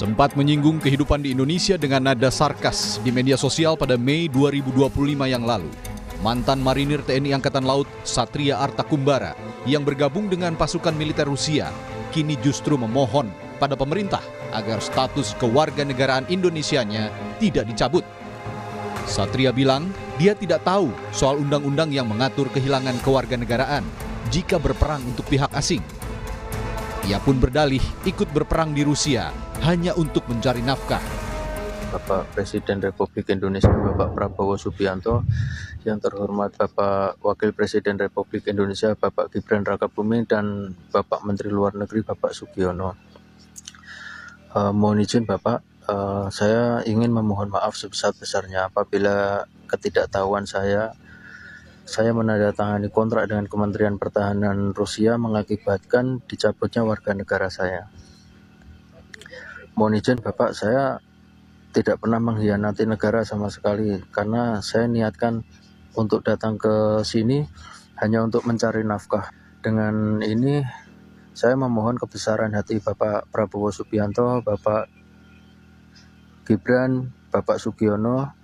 sempat menyinggung kehidupan di Indonesia dengan nada sarkas di media sosial pada Mei 2025 yang lalu. Mantan marinir TNI Angkatan Laut Satria Artakumbara yang bergabung dengan pasukan militer Rusia kini justru memohon pada pemerintah agar status kewarganegaraan Indonesianya tidak dicabut. Satria bilang dia tidak tahu soal undang-undang yang mengatur kehilangan kewarganegaraan jika berperang untuk pihak asing. Ia pun berdalih ikut berperang di Rusia hanya untuk mencari nafkah. Bapak Presiden Republik Indonesia Bapak Prabowo Subianto, yang terhormat Bapak Wakil Presiden Republik Indonesia Bapak Gibran Rakabuming, dan Bapak Menteri Luar Negeri Bapak Sugiono. Mohon izin Bapak, saya ingin memohon maaf sebesar-besarnya apabila ketidaktahuan saya menandatangani kontrak dengan Kementerian Pertahanan Rusia mengakibatkan dicabutnya warga negara saya. Mohon izin Bapak, saya tidak pernah mengkhianati negara sama sekali, karena saya niatkan untuk datang ke sini hanya untuk mencari nafkah. Dengan ini saya memohon kebesaran hati Bapak Prabowo Subianto, Bapak Gibran, Bapak Sugiono,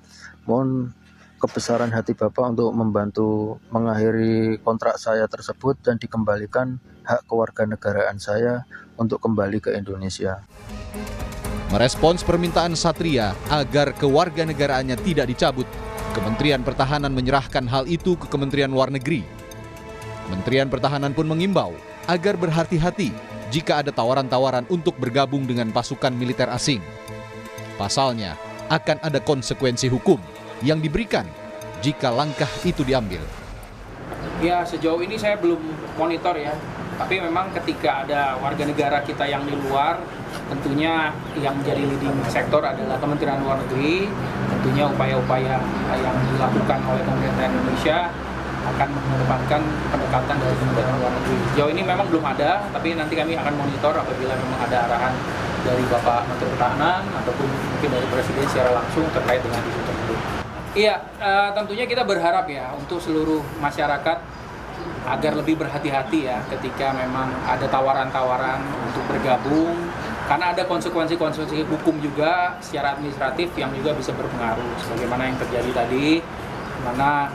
mohon kebesaran hati Bapak untuk membantu mengakhiri kontrak saya tersebut dan dikembalikan hak kewarganegaraan saya untuk kembali ke Indonesia. Merespons permintaan Satria agar kewarganegaraannya tidak dicabut, Kementerian Pertahanan menyerahkan hal itu ke Kementerian Luar Negeri. Kementerian Pertahanan pun mengimbau agar berhati-hati jika ada tawaran-tawaran untuk bergabung dengan pasukan militer asing. Pasalnya, akan ada konsekuensi hukum yang diberikan jika langkah itu diambil. Ya, sejauh ini saya belum monitor ya. Tapi memang ketika ada warga negara kita yang di luar, tentunya yang menjadi leading sektor adalah Kementerian Luar Negeri. Tentunya upaya-upaya yang dilakukan oleh pemerintah Indonesia akan mengedepankan pendekatan dari Kementerian Luar Negeri. Sejauh ini memang belum ada, tapi nanti kami akan monitor apabila memang ada arahan dari Bapak Menteri Pertahanan ataupun mungkin dari Presiden secara langsung terkait dengan isu tersebut. Iya, tentunya kita berharap ya untuk seluruh masyarakat agar lebih berhati-hati ya ketika memang ada tawaran-tawaran untuk bergabung, karena ada konsekuensi-konsekuensi hukum juga secara administratif yang juga bisa berpengaruh, sebagaimana yang terjadi tadi, mana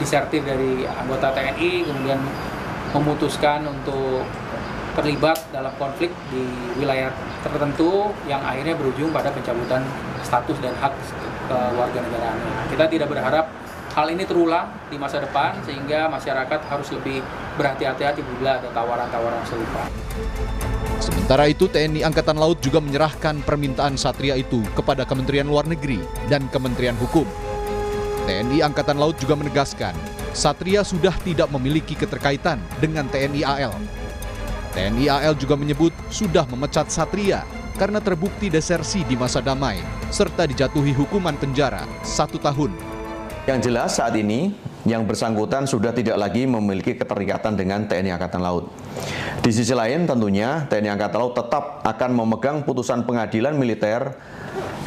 disertif dari anggota TNI kemudian memutuskan untuk terlibat dalam konflik di wilayah tertentu yang akhirnya berujung pada pencabutan status dan hak kewarganegaraan. Kita tidak berharap hal ini terulang di masa depan, sehingga masyarakat harus lebih berhati-hati bila ada tawaran-tawaran serupa. Sementara itu, TNI Angkatan Laut juga menyerahkan permintaan Satria itu kepada Kementerian Luar Negeri dan Kementerian Hukum. TNI Angkatan Laut juga menegaskan, Satria sudah tidak memiliki keterkaitan dengan TNI AL. TNI AL juga menyebut sudah memecat Satria karena terbukti desersi di masa damai, serta dijatuhi hukuman penjara 1 tahun. Yang jelas saat ini, yang bersangkutan sudah tidak lagi memiliki keterikatan dengan TNI Angkatan Laut. Di sisi lain tentunya TNI Angkatan Laut tetap akan memegang putusan pengadilan militer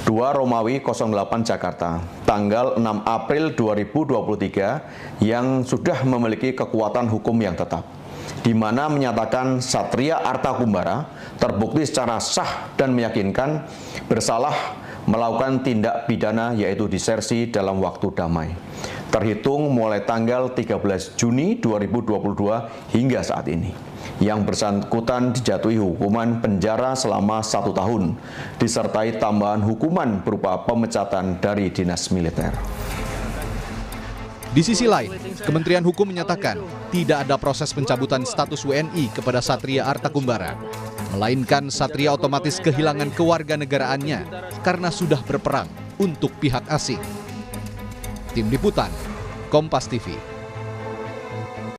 2 Romawi 08 Jakarta, tanggal 6 April 2023 yang sudah memiliki kekuatan hukum yang tetap, di mana menyatakan Satria Artakumbara terbukti secara sah dan meyakinkan bersalah melakukan tindak pidana yaitu disersi dalam waktu damai, terhitung mulai tanggal 13 Juni 2022 hingga saat ini. Yang bersangkutan dijatuhi hukuman penjara selama 1 tahun, disertai tambahan hukuman berupa pemecatan dari dinas militer. Di sisi lain, Kementerian Hukum menyatakan tidak ada proses pencabutan status WNI kepada Satria Artakumbara, melainkan Satria otomatis kehilangan kewarganegaraannya karena sudah berperang untuk pihak asing. Tim Liputan, Kompas TV.